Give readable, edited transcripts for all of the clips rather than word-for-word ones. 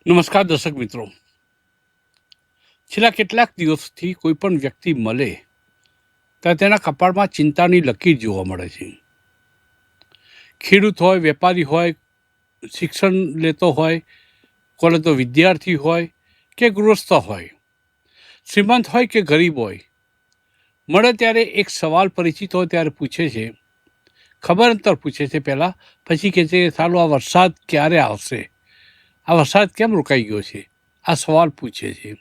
નમસ્કાર દર્શક મિત્રો. છેલ્લા કેટલાક દિવસથી કોઈ પણ વ્યક્તિ મળે ત્યારે તેના કપાળમાં ચિંતાની લકીર જોવા મળે છે. ખેડૂત હોય, વેપારી હોય, શિક્ષણ લેતો હોય, કોલે તો વિદ્યાર્થી હોય કે ગૃહસ્થ હોય, શ્રીમંત હોય કે ગરીબ હોય, મળે ત્યારે એક સવાલ પરિચિત હોય ત્યારે પૂછે છે, ખબર અંતર પૂછે છે પહેલાં, પછી કહે છે સાલું આ વરસાદ ક્યારે આવશે, આ વરસાદ કેમ રોકાઈ ગયો છે, આ સવાલ પૂછે છે.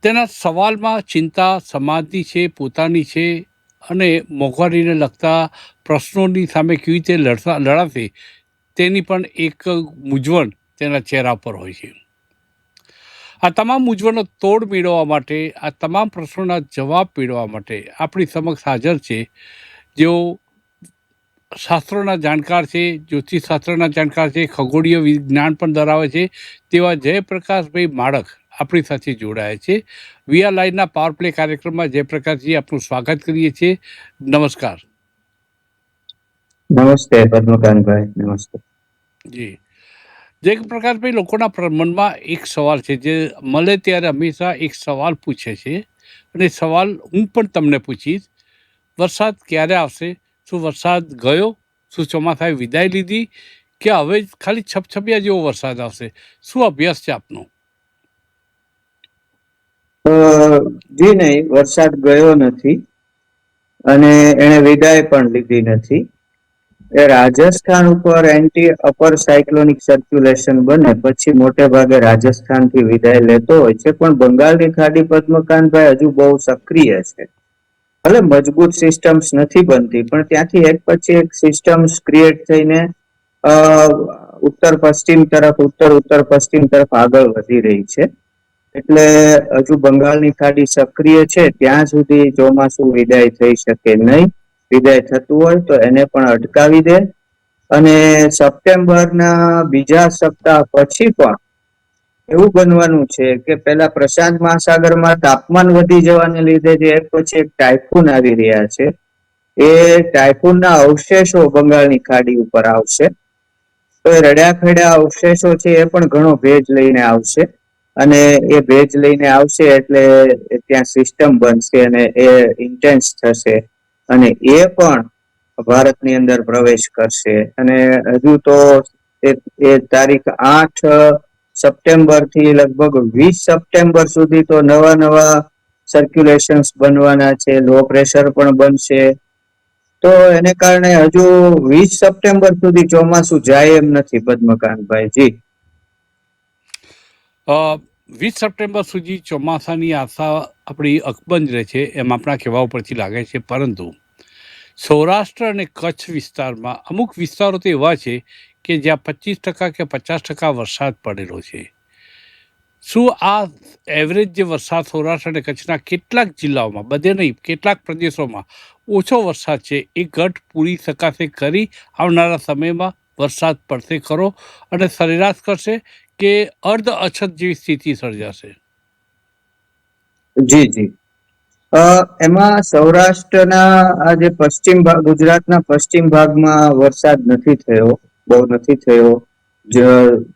તેના સવાલમાં ચિંતા સમાજની છે, પોતાની છે અને મોંઘવારીને લગતા પ્રશ્નોની સામે કેવી રીતે લડાશે તેની પણ એક મૂંઝવણ તેના ચહેરા પર હોય છે. આ તમામ મૂંઝવણનો તોડ મેળવવા માટે, આ તમામ પ્રશ્નોના જવાબ મેળવવા માટે આપણી સમક્ષ હાજર છે જેઓ શાસ્ત્રોના જાણકાર છે, જ્યોતિષશાસ્ત્રના જાણકાર છે, ખગોળીય વિજ્ઞાન પણ ધરાવે છે તેવા જયપ્રકાશભાઈ માળખ આપણી સાથે જોડાયા છે. વીઆર લાઈવના પાવર પ્લે કાર્યક્રમમાં જયપ્રકાશજી આપનું સ્વાગત કરીએ છીએ. નમસ્કાર. નમસ્તે પદ્મકાંતભાઈ. નમસ્તે જી. જયપ્રકાશભાઈ, લોકોના મનમાં એક સવાલ છે જે મળે ત્યારે હંમેશા એક સવાલ પૂછે છે અને સવાલ હું પણ તમને પૂછીશ, વરસાદ ક્યારે આવશે? શું વરસાદ ગયો? શું ચોમાસાએ વિદાય લીધી કે હવે ખાલી છપછપિયા જેવો વરસાદ આવશે? શું અભ્યાસ છે આપનો? જી નહીં, વરસાદ ગયો નથી અને એને વિદાય પણ લીધી નથી. એ રાજસ્થાન ઉપર એન્ટી અપર સાયક્લોનિક સર્ક્યુલેશન બને પછી મોટે ભાગે રાજસ્થાન થી વિદાય લેતો હોય છે, પણ બંગાળની ખાડી પદ્મકાંતભાઈ હજુ બહુ સક્રિય છે. ભલે મજબૂત સિસ્ટમ્સ નથી બનતી, પણ ત્યાંથી એક પછી એક સિસ્ટમ્સ ક્રિએટ થઈને ઉત્તર ઉત્તર પશ્ચિમ તરફ આગળ વધી રહી છે. એટલે હજુ બંગાળની ખાડી સક્રિય છે ત્યાં સુધી ચોમાસું વિદાય થઈ શકે નહીં. વિદાય થતું હોય તો એને પણ અટકાવી દે અને સપ્ટેમ્બરના બીજા સપ્તાહ પછી પણ એવું બનવાનું છે કે પેલા પ્રશાંત મહાસાગરમાં તાપમાન વધી જવાને લીધે જે એક પછી એક ટાયફૂન આવી રહ્યા છે, એ ટાયફૂનના અવશેષો બંગાળની ખાડી ઉપર આવશે. તો એ રડ્યા અવશેષો છે એ પણ ઘણો ભેજ લઈને આવશે અને એ ભેજ લઈને આવશે એટલે ત્યાં સિસ્ટમ બનશે અને એ ઇન્ટેન્સ થશે અને એ પણ ભારતની અંદર પ્રવેશ કરશે. અને હજુ તો એ તારીખ 8 સપ્ટેમ્બર થી લગભગ 20 સપ્ટેમ્બર સુધી તો નવા સર્ક્યુલેશન્સ બનવાના છે, લો પ્રેશર પણ બનશે. તો એને કારણે હજુ 20 સપ્ટેમ્બર સુધી ચોમાસું જાય એમ નથી પદ્મકાંતભાઈ. જી. 20 સપ્ટેમ્બર સુધી ચોમાસાની આશા આપણી અકબંધ રહે છે એમ આપણા કહેવા ઉપરથી લાગે છે, પરંતુ સૌરાષ્ટ્ર અને કચ્છ વિસ્તારમાં અમુક વિસ્તારો તો એવા છે કે જ્યાં 25% કે 50% વરસાદ પડેલો છે. શું આ એવરેજ જે વરસાદ સૌરાષ્ટ્ર અને કચ્છના કેટલાક જિલ્લાઓમાં, બધે નહીં કેટલાક પ્રદેશોમાં ઓછો વરસાદ છે, એ ઘટ પૂરી શકાશે કરી આવનારા સમયમાં? વરસાદ પડશે ખરો અને સરેરાશ કરશે કે અર્ધ અછત જેવી સ્થિતિ સર્જાશે? જી જી. એમાં સૌરાષ્ટ્રના આ જે પશ્ચિમ ભાગ, ગુજરાતના પશ્ચિમ ભાગમાં વરસાદ નથી થયો, બહુ નથી થયો,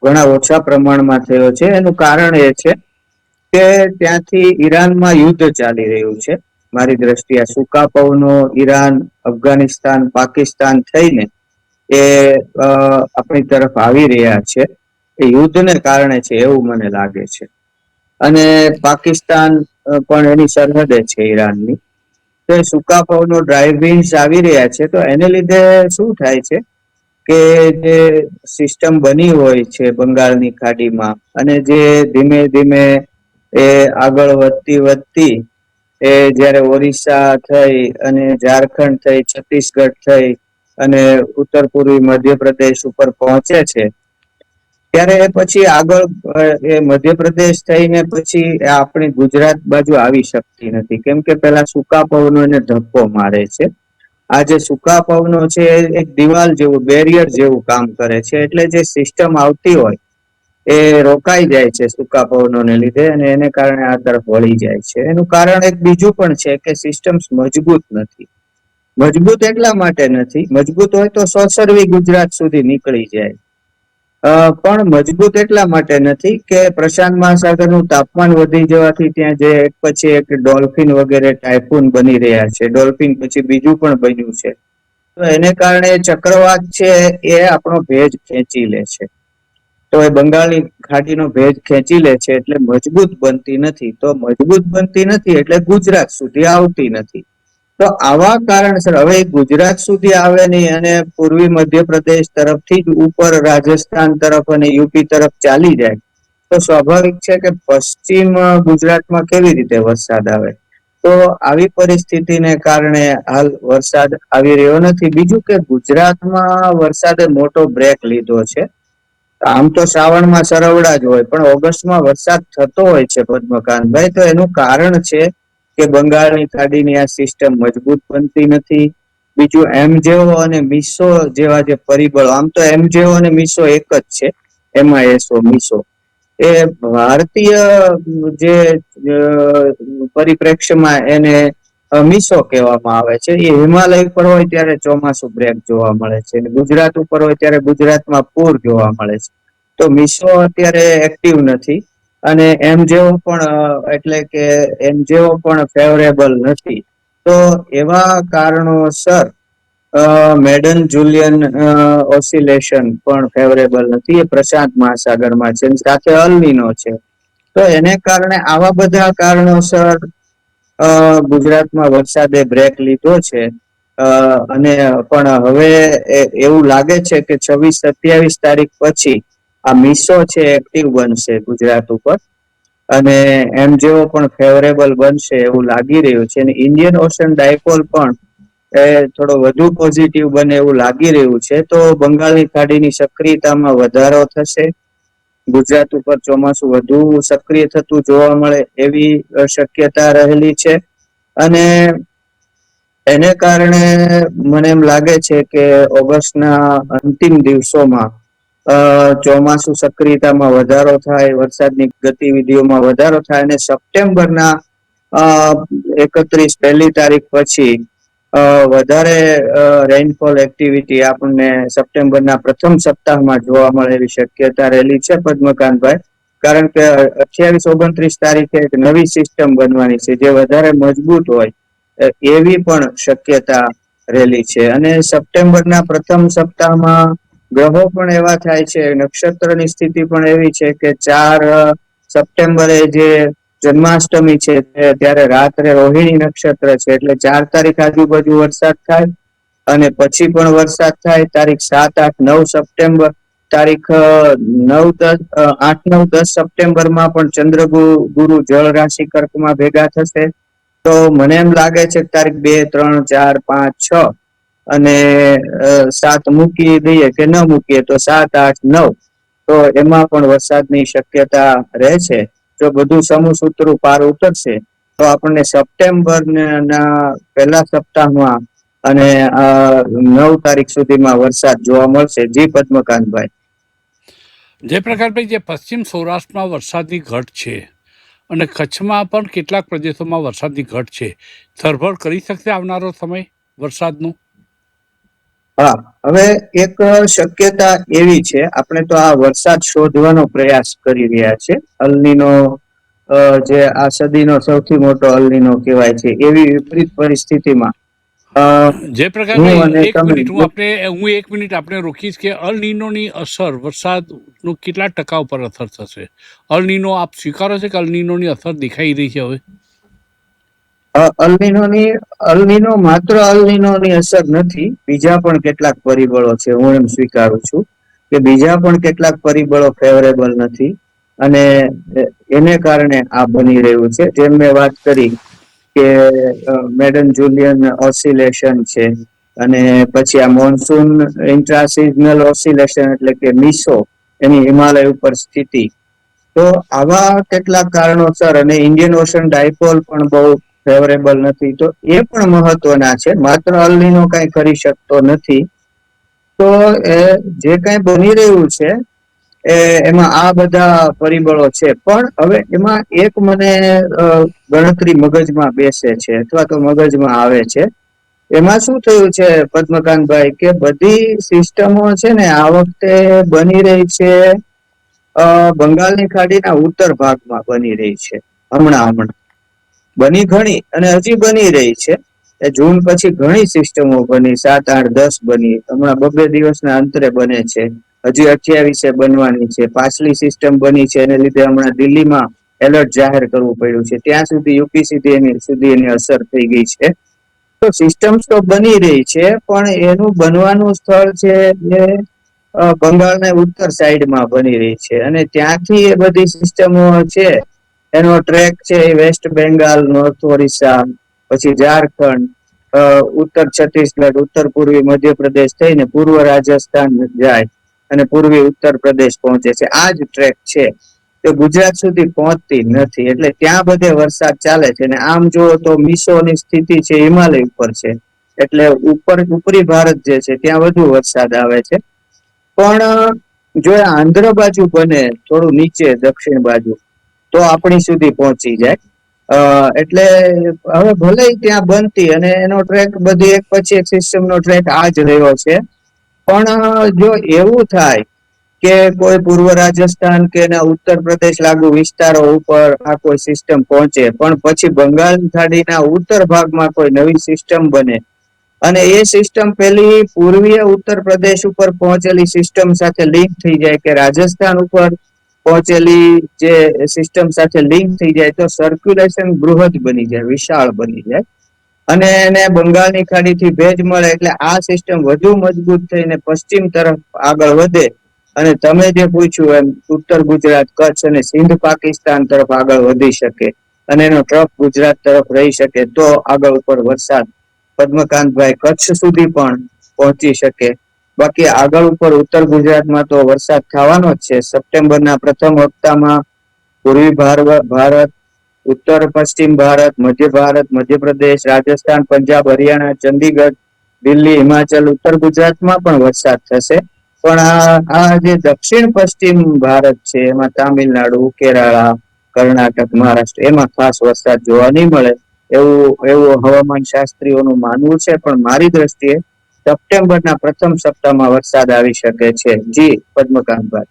ઘણા ઓછા પ્રમાણમાં થયો છે. એનું કારણ એ છે કે ત્યાંથી ઈરાનમાં યુદ્ધ ચાલી રહ્યું છે. મારી દ્રષ્ટિએ સૂકા પવનો ઈરાન, અફઘાનિસ્તાન, પાકિસ્તાન થઈને એ આપણી તરફ આવી રહ્યા છે. એ યુદ્ધને કારણે છે એવું મને લાગે છે. અને પાકિસ્તાન પણ એની સરહદે છે ઈરાનની. તો સૂકા પવનો ડ્રાઇવ વિન્ડ્સ આવી રહ્યા છે, તો એને લીધે શું થાય છે કે જે સિસ્ટમ બની હોય છે બંગાળની ખાડીમાં અને જે ધીમે ધીમે એ આગળ વધતી એ જયારે ઓરિસ્સા થઈ અને ઝારખંડ થઈ, છત્તીસગઢ થઈ અને ઉત્તર પૂર્વી મધ્યપ્રદેશ ઉપર પહોંચે છે, ત્યારે પછી આગળ એ મધ્યપ્રદેશ થઈને પછી આપણી ગુજરાત બાજુ આવી શકતી નથી, કેમ કે પેલા સૂકા પવનો એને ધક્કો મારે છે. આ જે સૂકા પવનો છે એક દિવાલ જેવું, બેરિયર જેવું કામ કરે છે, એટલે જે સિસ્ટમ આવતી હોય એ રોકાઈ જાય છે સૂકા પવનોને લીધે અને એને કારણે આ તરફ વળી જાય છે. એનું કારણ એક બીજું પણ છે કે સિસ્ટમ્સ મજબૂત નથી. મજબૂત એટલા માટે નથી, મજબૂત હોય તો સોસરવી ગુજરાત સુધી નીકળી જાય, પણ મજબૂત એટલા માટે નથી કે પ્રશાંત મહાસાગરનું તાપમાન વધી જવાથી ત્યાં જે એક પછી એક ડોલ્ફિન વગેરે ટાઇફૂન બની રહ્યા છે. ડોલ્ફિન પછી બીજું પણ બન્યું છે. તો એને કારણે ચક્રવાત છે એ આપણો ભેજ ખેંચી લે છે. તો એ બંગાળની ખાડીનો ભેજ ખેંચી લે છે એટલે મજબૂત બનતી નથી. તો મજબૂત બનતી નથી એટલે ગુજરાત સુધી આવતી નથી. તો આવા કારણસર હવે ગુજરાત સુધી આવે નહીં અને પૂર્વી મધ્યપ્રદેશ તરફથી જ ઉપર રાજસ્થાન તરફ અને યુપી તરફ ચાલી જાય તો સ્વાભાવિક છે કે પશ્ચિમ ગુજરાતમાં કેવી રીતે વરસાદ આવે. તો આવી પરિસ્થિતિને કારણે હાલ વરસાદ આવી રહ્યો નથી. બીજું કે ગુજરાતમાં વરસાદે મોટો બ્રેક લીધો છે. આમ તો શ્રાવણમાં સરવડા જ હોય પણ ઓગસ્ટમાં વરસાદ થતો હોય છે પદ્મકાંતભાઈ. તો એનું કારણ છે કે બંગાળની ખાડીની આ સિસ્ટમ મજબૂત બનતી નથી. બીજું એમજેઓ અને મીસો જેવા જે પરિબળો, આમ તો એમજેઓ અને મીસો એક જ છે, એમઆઈએસઓ મીસો, એ ભારતીય જે પરિપ્રેક્ષ્યમાં એને મીસો કહેવામાં આવે છે. એ હિમાલય ઉપર હોય ત્યારે ચોમાસું બ્રેક જોવા મળે છે, ગુજરાત ઉપર હોય ત્યારે ગુજરાતમાં પૂર જોવા મળે છે. તો મીસો અત્યારે એક્ટિવ નથી અને એમજેઓ પણ એટલે કે એમજેઓ પણ ફેવરેબલ નથી. તો એવા કારણોસર મેડન જુલિયન ઓસિલેશન પણ ફેવરેબલ નથી. એ પ્રશાંત મહાસાગરમાં છે, સાથે અલનીનો છે. તો એને કારણે આવા બધા કારણોસર ગુજરાતમાં વરસાદે બ્રેક લીધો છે. અને પણ હવે એવું લાગે છે કે 26-27 તારીખ પછી આ મીસો છે એક્ટિવ બનશે ગુજરાત ઉપર અને એમજેઓ પણ ફેવરેબલ બનશે એવું લાગી રહ્યું છે. અને ઇન્ડિયન ઓશન ડાયપોલ પણ એ થોડો વધુ પોઝિટિવ બને એવું લાગી રહ્યું છે. તો બંગાળની ખાડીની સક્રિયતામાં વધારો થશે, ગુજરાત ઉપર ચોમાસું વધુ સક્રિય થતું જોવા મળે એવી શક્યતા રહેલી છે. અને એને કારણે મને એમ લાગે છે કે ઓગસ્ટના અંતિમ દિવસોમાં ચોમાસું સક્રિયતામાં વધારો થાય, વરસાદની ગતિવિધિઓમાં વધારો થાય અને સપ્ટેમ્બરના 31 તારીખ પછી વધારે રેઇનફોલ એક્ટિવિટી આપણને સપ્ટેમ્બરના પ્રથમ સપ્તાહમાં જોવા મળે એવી શક્યતા રહેલી છે પદ્મકાંતભાઈ. કારણ કે 28-29 તારીખે એક નવી સિસ્ટમ બનવાની છે જે વધારે મજબૂત હોય એવી પણ શક્યતા રહેલી છે. અને સપ્ટેમ્બરના પ્રથમ સપ્તાહમાં ગ્રહો પણ એવા થાય છે, નક્ષત્રની સ્થિતિ પણ એવી છે કે 4 સપ્ટેમ્બરે જે જન્માષ્ટમી છે ત્યારે રાત્રે રોહિણી નક્ષત્ર છે એટલે 4 તારીખ આજુબાજુ વરસાદ થાય અને પછી પણ વરસાદ થાય. તારીખ 7, 8, 9 સપ્ટેમ્બર, તારીખ 9, 10, 8, 9, 10 સપ્ટેમ્બરમાં પણ ચંદ્રગુરુ જળ રાશિ કર્કમાં ભેગા થશે. તો મને એમ લાગે છે કે તારીખ 2, 3, 4, 5, 6 અને 7 મૂકી દઈએ કે ન મૂકીએ તો 7, 8, 9 તો એમાં પણ વરસાદની શક્યતા રહે છે. જો બધું સમસૂત્રું પાર ઉતરશે તો આપણને સપ્ટેમ્બર ના પહેલા સપ્તાહમાં અને 9 તારીખ સુધીમાં વરસાદ જોવા મળશે. જી પદ્મકાંતભાઈ. જયપ્રકાશભાઈ, જે પશ્ચિમ સૌરાષ્ટ્રમાં વરસાદની ઘટ છે અને કચ્છમાં પણ કેટલાક પ્રદેશોમાં વરસાદની ઘટ છે, સરભર કરી શકશે આવનારો સમય વરસાદનો? હા, હવે એક શક્યતા એવી છે, આપણે તો આ વરસાદ શોધવાનો પ્રયાસ કરી રહ્યા છે. અલનીનો જે આ સદીનો સૌથી મોટો અલનીનો કહેવાય છે એવી વિપરીત પરિસ્થિતિમાં હું જયપ્રકાશભાઈ, અને એક તમે મિનિટ હું 1 મિનિટ આપણે રોકીશ કે અલ નીનોની અસર વરસાદનું કેટલા ટકા ઉપર અસર થશે? અલ નીનો આપ સ્વીકારો છો કે અલ નીનોની અસર દેખાઈ રહી છે હવે? અલનીનો માત્ર અલનીનોની અસર નથી, બીજા પણ કેટલાક પરિબળો છે. હું એમ સ્વીકારું છું કે બીજા પણ કેટલાક પરિબળો ફેવરેબલ નથી અને એને કારણે આ બની રહ્યું છે. જેમ મેં વાત કરી કે મેડન જુલિયન ઓસિલેશન છે અને પછી આ મોન્સૂન ઇન્ટ્રાસિઝનલ ઓસિલેશન એટલે કે મીસો, એની હિમાલય ઉપર સ્થિતિ. તો આવા કેટલાક કારણોસર અને ઇન્ડિયન ઓશન ડાયપોલ પણ બહુ ફેવરેબલ નથી. તો એ પણ મહત્વના છે, માત્ર અલનીનો કઈ કરી શકતો નથી. તો જે કઈ બની રહ્યું છે એમાં આ બધા પરિબળો છે. પણ હવે એમાં એક મને ગણતરી મગજમાં બેસે છે અથવા તો મગજમાં આવે છે એમાં શું થયું છે પદ્મકાંતભાઈ કે બધી સિસ્ટમો છે ને આ વખતે બની રહી છે બંગાળની ખાડીના ઉત્તર ભાગમાં બની રહી છે. હમણાં બની ઘણી અને હજી બની રહી છે. જૂન પછી ઘણી સિસ્ટમો બની, 7, 8, 10 બની. હમણાં 2 દિવસના અંતરે બને છે. હજી 28 બનવાની છે. પાછલી સિસ્ટમ બની છે એને લીધે હમણાં દિલ્હીમાં એલર્ટ જાહેર કરવું પડ્યું છે. ત્યાં સુધી યુપી સુધી એની અસર થઈ ગઈ છે. તો સિસ્ટમ્સ તો બની રહી છે, પણ એનું બનવાનું સ્થળ છે એ બંગાળના ઉત્તર સાઈડમાં બની રહી છે, અને ત્યાંથી એ બધી સિસ્ટમો છે એનો ટ્રેક છે એ વેસ્ટ બેંગાલ, નોર્થ ઓરિસ્સા, પછી ઝારખંડ, ઉત્તર છત્તીસગઢ, ઉત્તર પૂર્વી મધ્યપ્રદેશ થઈને પૂર્વ રાજસ્થાન જાય અને પૂર્વી ઉત્તર પ્રદેશ પહોંચે છે. આ જ ટ્રેક છે તે ગુજરાત સુધી પહોંચતી નથી, એટલે ત્યાં બધે વરસાદ ચાલે છે. અને આમ જુઓ તો મિસોની સ્થિતિ છે હિમાલય ઉપર છે, એટલે ઉપરી ભારત જે છે ત્યાં વધુ વરસાદ આવે છે. પણ જો આંધ્ર બાજુ બને, થોડું નીચે દક્ષિણ બાજુ, તો આપણી સુધી પહોંચી જાય. એટલે હવે ભલે ત્યાં બનતી અને એનો ટ્રેક બધી એક પછી એક સિસ્ટમ નો ટ્રેક આ જ રહ્યો છે, પણ જો એવું થાય કે કોઈ પૂર્વ રાજસ્થાન કે ઉત્તર પ્રદેશ લાગુ વિસ્તારો ઉપર આ કોઈ સિસ્ટમ પહોંચે, પણ પછી બંગાળ ખાડીના ઉત્તર ભાગમાં કોઈ નવી સિસ્ટમ બને અને એ સિસ્ટમ પેલી પૂર્વીય ઉત્તર પ્રદેશ ઉપર પહોંચેલી સિસ્ટમ સાથે લિંક થઈ જાય કે રાજસ્થાન ઉપર પહોંચેલી જે સિસ્ટમ સાથે લિંક થઈ જાય, તો સર્ક્યુલેશન બૃહદ બની જાય, વિશાળ બની જાય, અને એને બંગાળની ખાડીથી ભેજ મળે એટલે આ સિસ્ટમ વધુ મજબૂત થઈને પશ્ચિમ તરફ આગળ વધે અને તમે જે પૂછ્યું એમ ઉત્તર ગુજરાત, કચ્છ અને સિંધ પાકિસ્તાન તરફ આગળ વધી શકે અને એનો ટ્રફ ગુજરાત તરફ રહી શકે, તો આગળ ઉપર વરસાદ પદ્મકાંતભાઈ કચ્છ સુધી પણ પહોંચી શકે. બાકી આગળ ઉપર ઉત્તર ગુજરાતમાં તો વરસાદ થવાનો જ છે. સપ્ટેમ્બરના પ્રથમ હપ્તામાં પૂર્વી ભારત, ઉત્તર પશ્ચિમ ભારત, મધ્ય ભારત, મધ્યપ્રદેશ, રાજસ્થાન, પંજાબ, હરિયાણા, ચંદીગઢ, દિલ્હી, હિમાચલ, ઉત્તર ગુજરાતમાં પણ વરસાદ થશે. પણ આ જે દક્ષિણ પશ્ચિમ ભારત છે એમાં તામિલનાડુ, કેરાલા, કર્ણાટક, મહારાષ્ટ્ર, એમાં ખાસ વરસાદ જોવા નહીં મળે એવું હવામાન શાસ્ત્રીઓનું માનવું છે. પણ મારી દ્રષ્ટિએ સપ્ટેમ્બરના પ્રથમ સપ્તાહમાં વરસાદ આવી શકે છે. જી પદ્મકાંતભાઈ.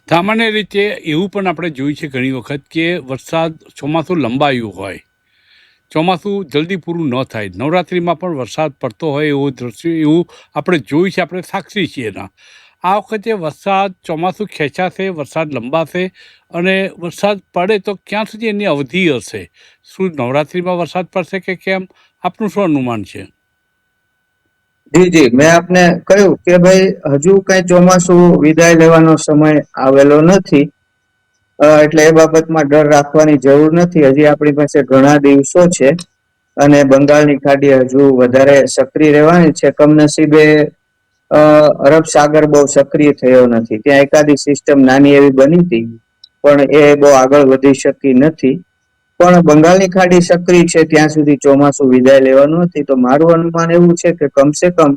સામાન્ય રીતે એવું પણ આપણે જોયું છે ઘણી વખત કે વરસાદ ચોમાસું લંબાયું હોય, ચોમાસું જલ્દી પૂરું ન થાય, નવરાત્રિમાં પણ વરસાદ પડતો હોય એવું દ્રશ્ય એવું આપણે જોયું છે, આપણે સાક્ષી છીએ એના. આ વખતે વરસાદ ચોમાસું ખેંચાશે, વરસાદ લંબાશે અને વરસાદ પડે તો ક્યાં સુધી એની અવધિ હશે? શું નવરાત્રિમાં વરસાદ પડશે કે કેમ? આપનું શું અનુમાન છે? જી, મેં આપને કહ્યું કે ભાઈ હજુ કઈ ચોમાસું વિદાય લેવાનો સમય આવેલો નથી, એટલે એ બાબતમાં ડર રાખવાની જરૂર નથી. હજી આપણી પાસે ઘણા દિવસો છે અને બંગાળની ખાડી હજુ વધારે સક્રિય રહેવાની છે. કમનસીબે અરબ સાગર બહુ સક્રિય થયો નથી. ત્યાં એકાદી સિસ્ટમ નાની એવી બની હતી, પણ એ બહુ આગળ વધી શકી નથી. પણ બંગાળની ખાડી સક્રિય છે ત્યાં સુધી ચોમાસું વિદાય લેવાનું નથી. તો મારું અનુમાન એવું છે કે કમસે કમ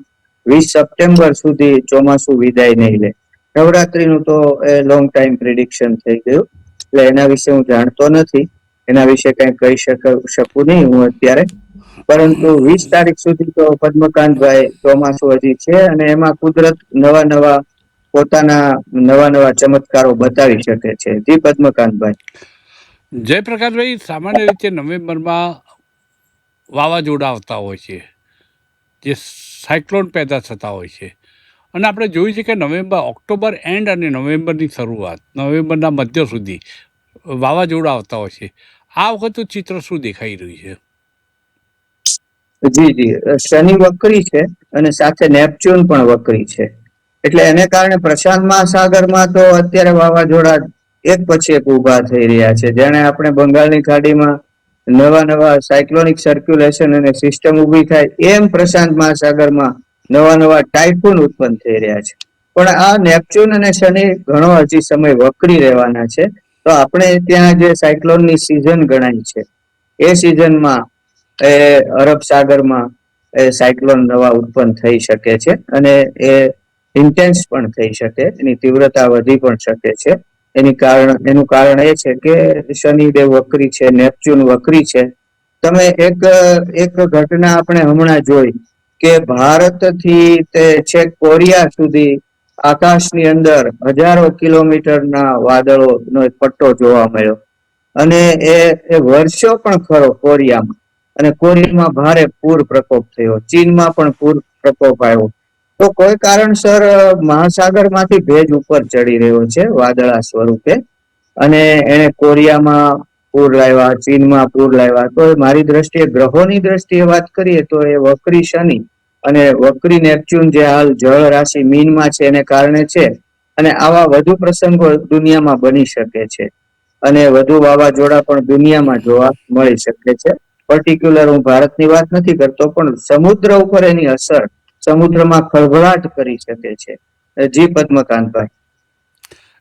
20 સપ્ટેમ્બર સુધી ચોમાસું વિદાય નહીં લે. નવરાત્રીનું તો એ લોંગ ટાઈમ પ્રિડિક્શન થઈ ગયું, એટલે એના વિશે હું જાણતો નથી, એના વિશે કઈ કહી શકું નહીં હું અત્યારે. પરંતુ 20 તારીખ સુધી તો પદ્મકાંતભાઈ ચોમાસું હજી છે અને એમાં કુદરત પોતાના નવા ચમત્કારો બતાવી શકે છે. જી પદ્મકાંતભાઈ. જયપ્રકાશભાઈ, સામાન્ય રીતે નવેમ્બરમાં વાવાઝોડા આવતા હોય છે, જે સાયક્લોન પેદા થતા હોય છે, અને આપણે જોયું છે કે ઓક્ટોબર એન્ડ અને નવેમ્બરની શરૂઆત, નવેમ્બરના મધ્ય સુધી વાવાઝોડા આવતા હોય છે. આ વખતનું ચિત્ર શું દેખાઈ રહ્યું છે? જી, શનિ વક્રી છે અને સાથે નેપચ્યુન પણ વક્રી છે, એટલે એને કારણે પ્રશાંત મહાસાગરમાં તો અત્યારે વાવાઝોડા એક પછી એક ઉભા થઈ રહ્યા છે. જેને આપણે બંગાળની ખાડીમાં નવા સાયક્લોનિક સર્ક્યુલેશન અને સિસ્ટમ ઉભી થાય એમ પ્રશાંત મહાસાગરમાં નવા ટાઇફૂન ઉત્પન્ન થઈ રહ્યા છે. પણ આ નેપચ્યુન અને શનિ ઘણો હજી સમય વક્રી રહેવાના છે. તો આપણે ત્યાં જે સાયક્લોનની સિઝન ગણાય છે એ સિઝનમાં અરબ સાગરમાં સાયક્લોન નવા ઉત્પન્ન થઈ શકે છે અને એ ઇન્ટેન્સ પણ થઈ શકે, એની તીવ્રતા વધી પણ શકે છે. એનું કારણ એ છે કે શનિદેવ વક્રી છે, નેપચ્યુન વક્રી છે. તમે એક ઘટના આપણે હમણાં જોઈ કે ભારતથી તે છેક કોરિયા સુધી આકાશની અંદર હજારો કિલોમીટરના વાદળોનો એક પટ્ટો જોવા મળ્યો. અને એ વર્ષો પણ ખરો કોરિયામાં, અને કોરિયામાં ભારે પૂર પ્રકોપ થયો, ચીનમાં પણ પૂર પ્રકોપ આવ્યો. તો કોઈ કારણસર મહાસાગરમાંથી ભેજ ઉપર ચડી રહ્યો છે વાદળા સ્વરૂપે, અને એને કોરિયામાં પૂર લાવ્યા, ચીનમાં પૂર લાવ્યા. તો મારી દ્રષ્ટિએ, ગ્રહોની દ્રષ્ટિએ વાત કરીએ તો એ વક્રી શનિ અને વક્રી નેપચ્યુન જે હાલ જળ રાશિ મીનમાં છે એને કારણે છે. અને આવા વધુ પ્રસંગો દુનિયામાં બની શકે છે, અને વધુ વાવાઝોડા પણ દુનિયામાં જોવા મળી શકે છે. પર્ટિક્યુલર હું ભારતની વાત નથી કરતો, પણ સમુદ્ર ઉપર એની અસર સમુદ્રમાં ખળભળાટ કરી શકે છે. જી પદ્મકાંતભાઈ.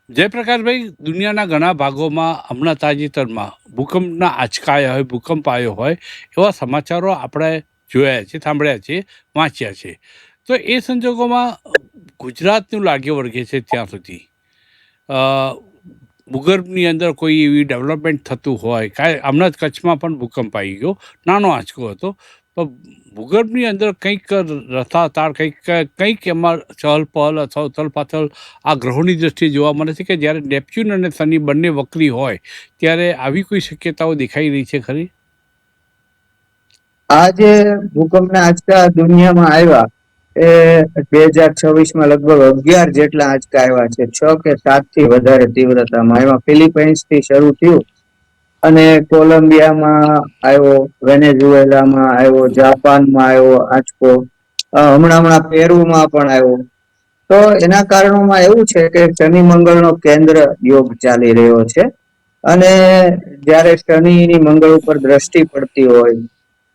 જયપ્રકાશભાઈ, દુનિયાના ઘણા ભાગોમાં હમણાં તાજેતરમાં ભૂકંપના આંચકા આવ્યા હોય, ભૂકંપ આવ્યો હોય એવા સમાચારો આપણે જોયા છે, સાંભળ્યા છે, વાંચ્યા છે. તો એ સંજોગોમાં ગુજરાતનું લાગે વળગે છે ત્યાં સુધી ભૂગર્ભની અંદર કોઈ એવી ડેવલપમેન્ટ થતું હોય, કાંઈ હમણાં જ કચ્છમાં પણ ભૂકંપ આવી ગયો, નાનો આંચકો હતો, તો ભૂગર્ભની અંદર કંઈક રથાતાળ, કંઈક એમાં ચહલ પહલ અથવા ઉથલ પાથલ આ ગ્રહોની દ્રષ્ટિએ જોવા મળે છે કે જ્યારે નેપચ્યુન અને શનિ બંને વક્રી હોય ત્યારે આવી કોઈ શક્યતાઓ દેખાઈ રહી છે ખરી? આ જે ભૂકંપના આંચકા દુનિયામાં આવ્યા એ 2026માં લગભગ 11 જેટલા આંચકા આવ્યા છે, 6 કે 7 થી વધારે તીવ્રતામાં. એમાં ફિલિપાઇન્સ થી શરૂ થયું અને કોલંબિયામાં આવ્યો, વેનેઝુએલામાં આવ્યો, જાપાનમાં આવ્યો આંચકો, હમણાં પેરુમાં પણ આવ્યો. તો એના કારણોમાં એવું છે કે શનિ મંગળનો કેન્દ્ર યોગ ચાલી રહ્યો છે, અને જ્યારે શનિની મંગળ ઉપર દ્રષ્ટિ પડતી હોય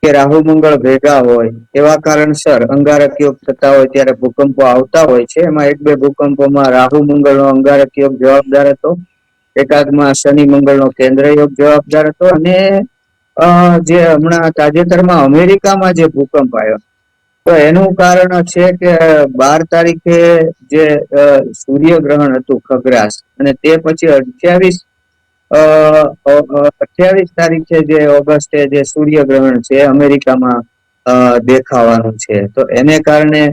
કે રાહુ મંગળ ભેગા હોય એવા કારણસર અંગારક યોગ થતા હોય ત્યારે ભૂકંપો આવતા હોય છે. એમાં 1-2 ભૂકંપોમાં રાહુ મંગળનો અંગારક યોગ જવાબદાર હતો, એકાદમાં શનિ મંગળનો કેન્દ્ર યોગ જવાબદાર હતો, અને જે હમણાં તાજેતરમાં અમેરિકામાં જે ભૂકંપ આવ્યો તો એનું કારણ છે કે 12 તારીખે જે સૂર્યગ્રહણ હતું ખગ્રાસ, અને તે પછી 28 તારીખે જે ઓગસ્ટે જે સૂર્યગ્રહણ છે અમેરિકામાં દેખાવાનું છે. તો એને કારણે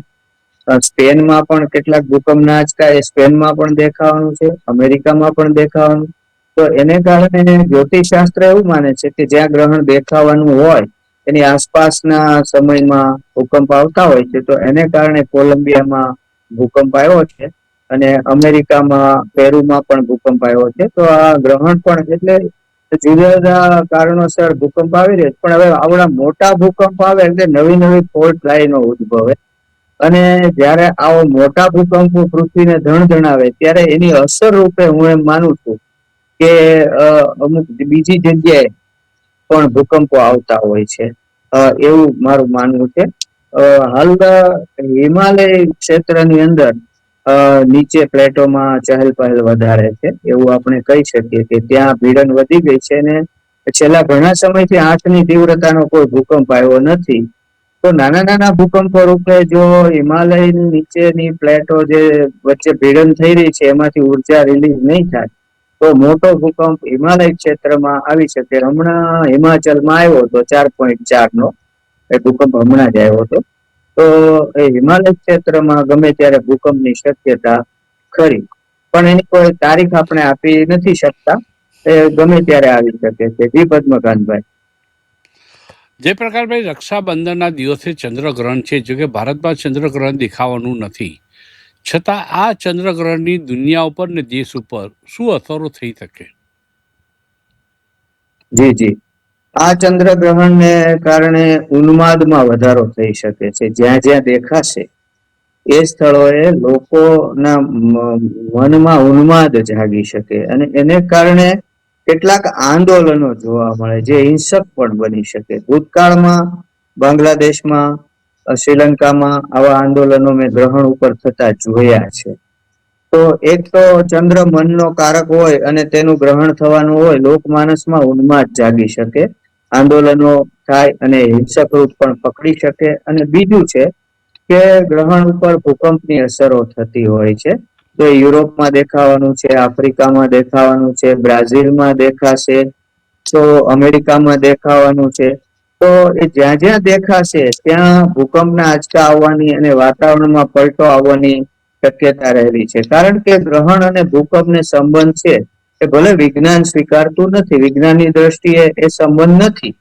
સ્પેનમાં પણ કેટલાક ભૂકંપના આંચકા એ સ્પેનમાં પણ દેખાવાનું છે, અમેરિકામાં પણ દેખાવાનું. તો એને કારણે જ્યોતિષશાસ્ત્ર એવું માને છે કે જ્યાં ગ્રહણ દેખાવાનું હોય એની આસપાસના સમયમાં ભૂકંપ આવતા હોય છે. તો એને કારણે કોલંબિયામાં ભૂકંપ આવ્યો છે, અને અમેરિકામાં પેરુમાં પણ ભૂકંપ આવ્યો છે. તો આ ગ્રહણ પણ, એટલે જુદા જુદા કારણોસર ભૂકંપ આવી રહ્યા છે. પણ હવે આવડા મોટા ભૂકંપ આવે એટલે નવી નવી ફોલ્ટ લાઈનો ઉદ્ભવે, અને જયારે આવો મોટા ભૂકંપો પૃથ્વીને ધણધણાવે ત્યારે એની અસર રૂપે હું એમ માનું છું કે અમુક બીજી જગ્યાએ પણ ભૂકંપો આવતા હોય છે, એવું મારું માનવું છે. હાલ હિમાલય ક્ષેત્રની અંદર નીચે પ્લેટોમાં ચહેલ પહેલ વધારે છે એવું આપણે કહી શકીએ કે ત્યાં ભીડન વધી ગઈ છે, અને છેલ્લા ઘણા સમયથી 8ની તીવ્રતાનો કોઈ ભૂકંપ આવ્યો નથી. તો નાના નાના ભૂકંપો રૂપે જો હિમાલયની નીચેની પ્લેટો જે વચ્ચે ભીડન થઈ રહી છે એમાંથી ઉર્જા રિલીઝ નહીં થાય તો મોટો ભૂકંપ હિમાલય ક્ષેત્રમાં આવી શકે. હમણાં હિમાચલમાં આવ્યો હતો 4.4 નો એ ભૂકંપ હમણાં જ આવ્યો હતો. તો એ હિમાલય ક્ષેત્રમાં ગમે ત્યારે ભૂકંપની શક્યતા ખરી, પણ એની કોઈ તારીખ આપણે આપી નથી શકતા, એ ગમે ત્યારે આવી શકે છે. જી પદ્મકાંતભાઈ. જયપ્રકાશભાઈ, રક્ષાબંધનના દિવસે ચંદ્રગ્રહણ છે, જો કે ભારતમાં ચંદ્રગ્રહણ દેખાવાનું નથી, છતાં આ ચંદ્રગ્રહણની દુનિયા ઉપર ને દેશ ઉપર શું અસરો થઈ શકે? જી જી, આ ચંદ્રગ્રહણને કારણે ઉન્માદમાં વધારો થઈ શકે છે. જ્યાં જ્યાં દેખાશે એ સ્થળોએ લોકોના મનમાં ઉન્માદ જાગી શકે, અને એને કારણે કેટલાક આંદોલનો જોવા મળે જે હિંસક પણ બની શકે. ભૂતકાળમાં બાંગ્લાદેશમાં, શ્રીલંકામાં આવા આંદોલનો મેં ગ્રહણ ઉપર થતા જોયા છે. તો એક તો ચંદ્ર મનનો કારક હોય અને તેનું ગ્રહણ થવાનું હોય, લોકમાનસમાં ઉન્માદ જાગી શકે, આંદોલનો થાય અને હિંસક રૂપ પણ પકડી શકે. અને બીજું છે કે ગ્રહણ ઉપર ભૂકંપની અસરો થતી હોય છે. તો યુરોપમાં દેખાવાનું છે, આફ્રિકામાં દેખાવાનું છે, બ્રાઝિલમાં દેખાશે, તો અમેરિકામાં દેખાવાનું છે. તો એ જ્યાં જ્યાં દેખાશે ત્યાં ભૂકંપના આંચકા આવવાની અને વાતાવરણમાં પલટો આવવાની શક્યતા રહેલી છે. કારણ કે ગ્રહણ અને ભૂકંપને સંબંધ છે એ ભલે વિજ્ઞાન સ્વીકારતું નથી, વિજ્ઞાનની દ્રષ્ટિએ એ સંબંધ નથી,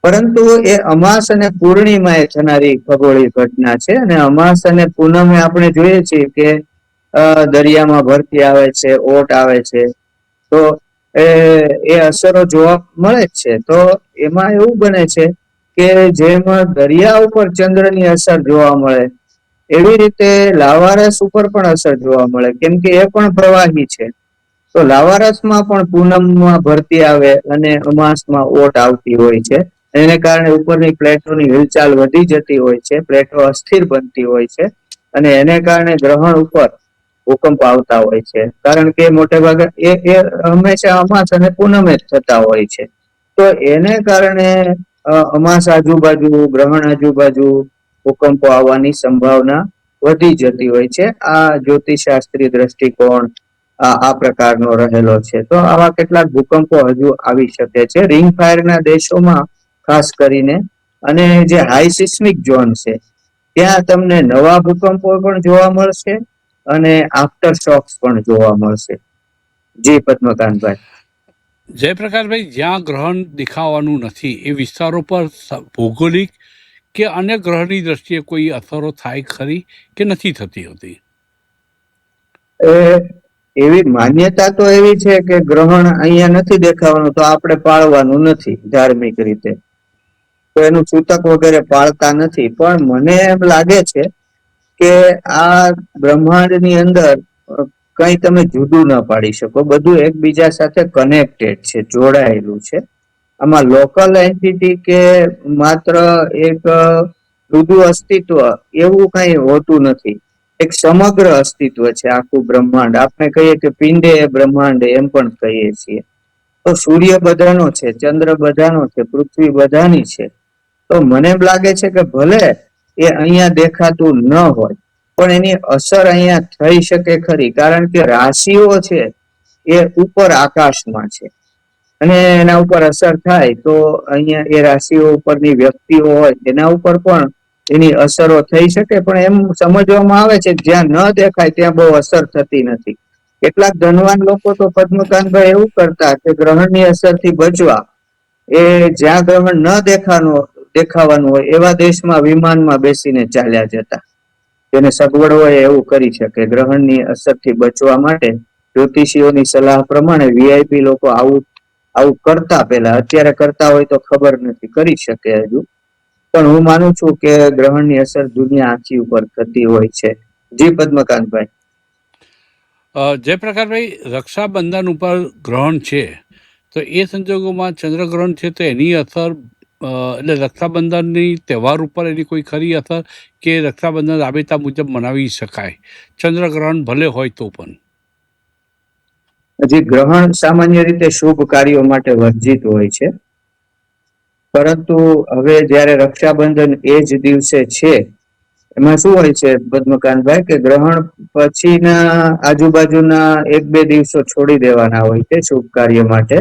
પરંતુ એ અમાસ અને પૂર્ણિમાએ થનારી ખગોળીય ઘટના છે. અને અમાસ અને પૂનમે આપણે જોઈએ છીએ કે દરિયામાં ભરતી આવે છે, ઓટ આવે છે, તો એ અસરો જોવા મળે જ છે. તો એમાં એવું બને છે કે જેમાં દરિયા ઉપર ચંદ્રની અસર જોવા મળે, એવી રીતે લાવારસ ઉપર પણ અસર જોવા મળે, કેમ કે એ પણ પ્રવાહી છે. તો લાવારસમાં પણ પૂનમમાં ભરતી આવે અને અમાસમાં ઓટ આવતી હોય છે. એને કારણે ઉપરની પ્લેટોની હિલચાલ વધી જતી હોય છે, પ્લેટો અસ્થિર બનતી હોય છે, અને એને કારણે ગ્રહણ ઉપર ભૂકંપ આવતા હોય છે. કારણ કે મોટે ભાગે એ હંમેશા અમાસ અને પૂનમે જ થતા હોય છે. તો એને કારણે અમાસ આજુબાજુ, ગ્રહણ આજુબાજુ ભૂકંપો આવવાની સંભાવના વધી જતી હોય છે. આ જ્યોતિષશાસ્ત્રીય દ્રષ્ટિકોણ આ પ્રકારનો રહેલો છે. તો આવા કેટલાક ભૂકંપો હજુ આવી શકે છે રિંગ ફાયરના દેશોમાં ખાસ કરીને, અને જે હાઈ સિસ્મિક ઝોન છે ત્યાં તમને નવા ભૂકંપો પણ જોવા મળશે અને આફ્ટર શોક્સ પણ જોવા મળશે. જી પદ્મકાંતભાઈ. જયપ્રકાશભાઈ, જ્યાં ગ્રહણ દેખાવાનું નથી એ વિસ્તારો પર ભૌગોલિક કે અન્ય ગ્રહની દ્રષ્ટિએ કોઈ અસરો થાય ખરી કે નથી થતી હોતી? એવી માન્યતા તો એવી છે કે ગ્રહણ અહીંયા નથી દેખાવાનું તો આપણે પાળવાનું નથી ધાર્મિક રીતે, તો એનું સૂતક વગેરે પાળતા નથી. પણ મને એમ લાગે છે કે આ બ્રહ્માંડની અંદર કઈ તમે જુદું ન પાડી શકો, બધું એકબીજા સાથે કનેક્ટેડ છે, જોડાયેલું છે. આમાં લોકલ એન્ટિટી કે માત્ર એક જુદું અસ્તિત્વ એવું કઈ હોતું નથી. એક સમગ્ર અસ્તિત્વ છે આખું બ્રહ્માંડ. આપણે કહીએ કે પિંડે એ બ્રહ્માંડ એમ પણ કહીએ છીએ. તો સૂર્ય બધાનો છે, ચંદ્ર બધાનો છે, પૃથ્વી બધાની છે. તો મને એમ લાગે છે કે ભલે એ અહીંયા દેખાતું ન હોય પણ એની અસર અહીંયા થઈ શકે ખરી, કારણ કે રાશિઓ છે એ ઉપર આકાશમાં છે અને એના ઉપર અસર થાય તો અહીંયા એ રાશિઓ ઉપરની વ્યક્તિઓ હોય એના ઉપર પણ એની અસરો થઈ શકે. પણ એમ સમજવામાં આવે છે કે જ્યાં ન દેખાય ત્યાં બહુ અસર થતી નથી. કેટલાક ધનવાન લોકો તો પદ્મકાંતભાઈ એવું કરતા કે ગ્રહણની અસરથી બચવા એ જ્યાં ગ્રહણ ન દેખાવાનું હોય એવા દેશમાં વિમાનમાં બેસીને ચાલ્યા જતા. જેને સગવડ હોય એવું કરી શકે. ગ્રહણની અસરથી બચવા માટે જ્યોતિષીઓની સલાહ પ્રમાણે વીઆઈપી લોકો આવું કરતા પેલા. અત્યારે કરતા હોય તો ખબર નથી, કરી શકે હજુ. પણ હું માનું છું કે ગ્રહણની અસર દુનિયા આખી ઉપર થતી હોય છે. જી પદ્મકાંતભાઈ. જયપ્રકાશભાઈ, રક્ષાબંધન ઉપર ગ્રહણ છે તો એ સંજોગોમાં ચંદ્રગ્રહણ છે તો એની અસર એટલે રક્ષાબંધનની તહેવાર ઉપર એની કોઈ ખરી અસર કે રક્ષાબંધન રાબેતા મુજબ મનાવી શકાય ચંદ્રગ્રહણ ભલે હોય તો પણ? હજી ગ્રહણ સામાન્ય રીતે શુભ કાર્યો માટે વર્જિત હોય છે, પરંતુ હવે જયારે રક્ષાબંધન એ જ દિવસે છે, એમાં શું હોય છે પદ્મકાંતભાઈ કે ગ્રહણ પછીના આજુબાજુના 1-2 દિવસો છોડી દેવાના હોય છે શુભ કાર્ય માટે,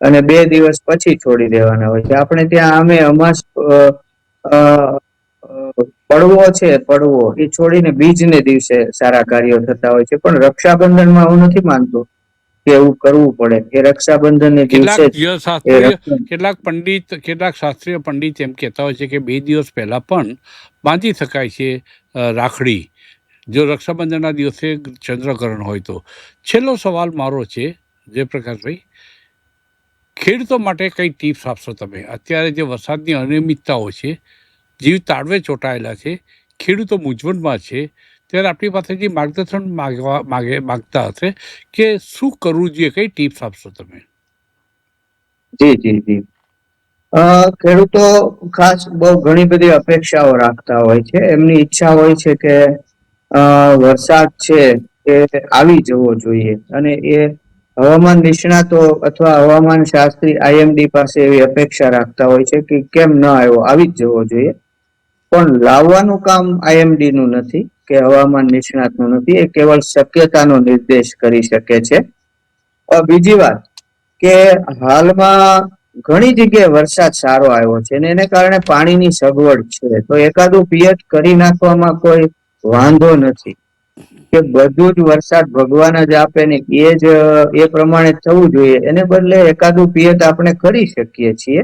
અને 2 દિવસ પછી છોડી દેવાના હોય છે. આપણે ત્યાં આમે અમાસ પડવો છે, પડવો એ છોડીને બીજને દિવસે સારા કાર્યો થતા હોય છે. પણ રક્ષાબંધનમાં હું નથી માનતો કે એવું કરવું પડે કે રક્ષાબંધન દિવસે કેટલાક શાસ્ત્રીય પંડિત એમ કહેતા હોય છે કે 2 દિવસ પહેલા પણ બાંધી શકાય છે રાખડી, જો રક્ષાબંધનના દિવસે ચંદ્રગ્રહણ હોય તો. છેલ્લો સવાલ મારો છે જયપ્રકાશભાઈ, ખેડૂતો માટે કઈ ટિપ્સ આપશો તમે? અત્યારે જે વરસાદની અનિયમિતતાઓ છે, જીવ તાળવે ચોંટાયેલા છે, ખેડૂતો મૂંઝવણમાં છે, ત્યારે આપણી પાસેથી માર્ગદર્શન માગતા હશે કે શું કરવું જોઈએ, કઈ ટિપ્સ આપશો તમે? જી જી જી. ખેડૂતો ખાસ બહુ ઘણી બધી અપેક્ષાઓ રાખતા હોય છે. એમની ઈચ્છા હોય છે કે વરસાદ છે એ આવી જવો જોઈએ, અને એ હવામાન નિષ્ણાતો અથવા હવામાન શાસ્ત્રી IMD પાસે એવી અપેક્ષા રાખતા હોય છે કે કેમ ન આવ્યો, આવી જ જવો જોઈએ. પણ લાવવાનું કામ IMD નું નથી કે હવામાન નિષ્ણાતનું નથી, એ કેવળ શક્યતાનો નિર્દેશ કરી શકે છે. બીજી વાત કે હાલમાં ઘણી જગ્યાએ વરસાદ સારો આવ્યો છે અને એને કારણે પાણીની સગવડ છે, તો એકાદું પિયત કરી નાખવામાં કોઈ વાંધો નથી કે બધું જ વરસાદ ભગવાન જ આપે ને એ પ્રમાણે થવું જોઈએ. એને બદલે એકાદું પિયત આપણે કરી શકીએ છીએ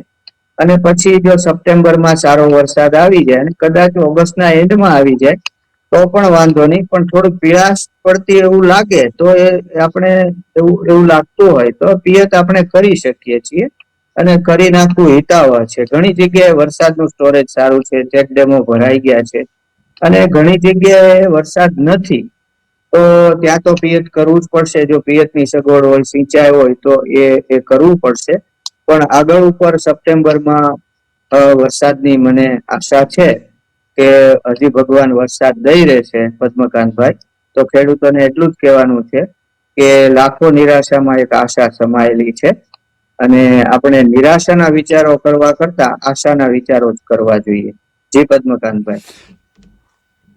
અને પછી જો સપ્ટેમ્બરમાં સારો વરસાદ આવી જાય અને કદાચ ઓગસ્ટના એન્ડમાં આવી જાય તો પણ વાંધો નહીં, પણ થોડું પીળાશ પડતી એવું લાગે તો એ આપણે એવું લાગતું હોય તો પિયત આપણે કરી શકીએ છીએ અને કરી નાખવું હિતાવહ છે. ઘણી જગ્યાએ વરસાદનું સ્ટોરેજ સારું છે, ચેક ડેમો ભરાઈ ગયા છે અને ઘણી જગ્યાએ વરસાદ નથી તો ત્યાં તો પિયત કરવું જ પડશે. જો પિયતની સગવડ હોય, સિંચાઈ હોય તો એ કરવું પડશે. પણ આગળ ઉપર સપ્ટેમ્બરમાં વરસાદની મને આશા છે કે હજી ભગવાન વરસાદ દઈ રહેશે પદ્મકાંતભાઈ. તો ખેડૂતોને એટલું જ કહેવાનું છે કે લાખો નિરાશામાં એક આશા સમાયેલી છે અને આપણે નિરાશાના વિચારો કરવા કરતા આશાના વિચારો જ કરવા જોઈએ. જી પદ્મકાંતભાઈ.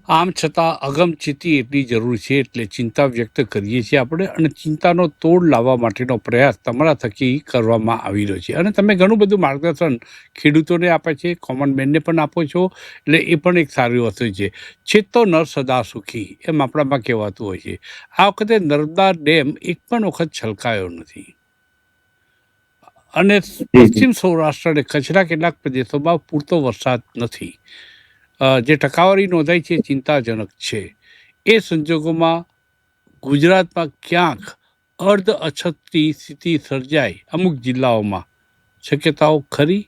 આમ છતાં અગમચેતી એટલી જરૂર છે એટલે ચિંતા વ્યક્ત કરીએ છીએ આપણે, અને ચિંતાનો તોડ લાવવા માટેનો પ્રયાસ તમારા થકી કરવામાં આવી રહ્યો છે. અને તમે ઘણું બધું માર્ગદર્શન ખેડૂતોને આપે છે, કોમન મેનને પણ આપો છો, એટલે એ પણ એક સારી વસ્તુ છે. ચેતો નર સદા સુખી એમ આપણામાં કહેવાતું હોય છે. આ વખતે નર્મદા ડેમ એક પણ વખત છલકાયો નથી અને પશ્ચિમ સૌરાષ્ટ્ર અને કચ્છના કેટલાક પ્રદેશોમાં પૂરતો વરસાદ નથી. જે ટકાવારી નોંધાઈ છે ચિંતાજનક છે. એ સંજોગોમાં ગુજરાતમાં ક્યાંક અર્ધ અછતની સ્થિતિ સર્જાય અમુક જિલ્લાઓમાં શક્યતાઓ ખરી?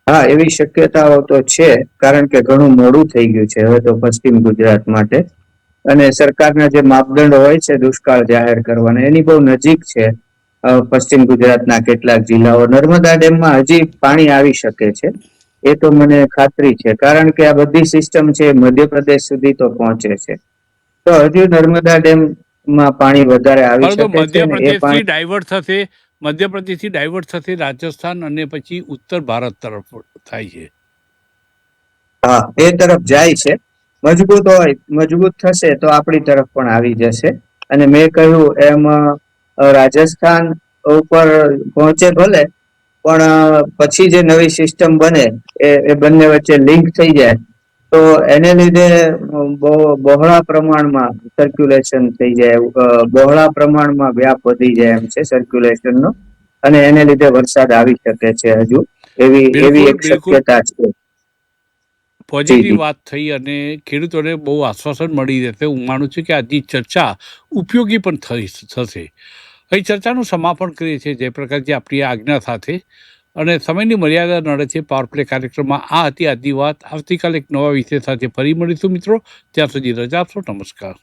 હા, એવી શક્યતાઓ તો છે, કારણ કે ઘણું મોડું થઈ ગયું છે હવે તો પશ્ચિમ ગુજરાત માટે અને સરકારના જે માપદંડ હોય છે દુષ્કાળ જાહેર કરવાના એની બહુ નજીક છે પશ્ચિમ ગુજરાતના કેટલાક જિલ્લાઓ. નર્મદા ડેમમાં હજી પાણી આવી શકે છે, એ તો મને ખાતરી છે, કારણ કે આ બધી સિસ્ટમ છે મધ્યપ્રદેશ સુધી તો પહોંચે છે. તો હજુ નર્મદા ડેમમાં પાણી વધારે આવી પરંતુ શકે છે ને એ મધ્યપ્રદેશથી પાણી ડાયવર્ટ થશે રાજસ્થાન અને પછી ઉત્તર ભારત તરફ થાય છે. હા, એ તરફ જાય છે. મજબૂત હોય, મજબૂત થશે તો આપણી તરફ પણ આવી જશે. અને મેં કહ્યું એમ રાજસ્થાન ઉપર પહોંચે ભલે, પણ પછી જે નવી સિસ્ટમ બને એ બંને વચ્ચે લિંક થઈ જાય તો એને લીધે બહોળા પ્રમાણમાં સર્ક્યુલેશન થઈ જાય, બહોળા પ્રમાણમાં વ્યાપ વધી જાય એમ છે સર્ક્યુલેશનનો, અને એને લીધે વરસાદ આવી શકે છે હજુ. એવી બિલકુલ એક બિલકુલ શક્યતા છે. જી પોઝિટિવ જી. વાત થઈ અને ખેડૂતોને બહુ આશ્વાસન મળી રહેશે. હું માનું છું કે આજની ચર્ચા ઉપયોગી પણ થશે. અહીં ચર્ચાનું સમાપન કરીએ છીએ જયપ્રકાશજી આપણી આજ્ઞા સાથે, અને સમયની મર્યાદા નડે છે. પાવર પ્લે કાર્યક્રમમાં આ હતી આજની વાત. આવતીકાલે એક નવા વિષય સાથે ફરી મળીશું મિત્રો. ત્યાં સુધી રજા આપશો. નમસ્કાર.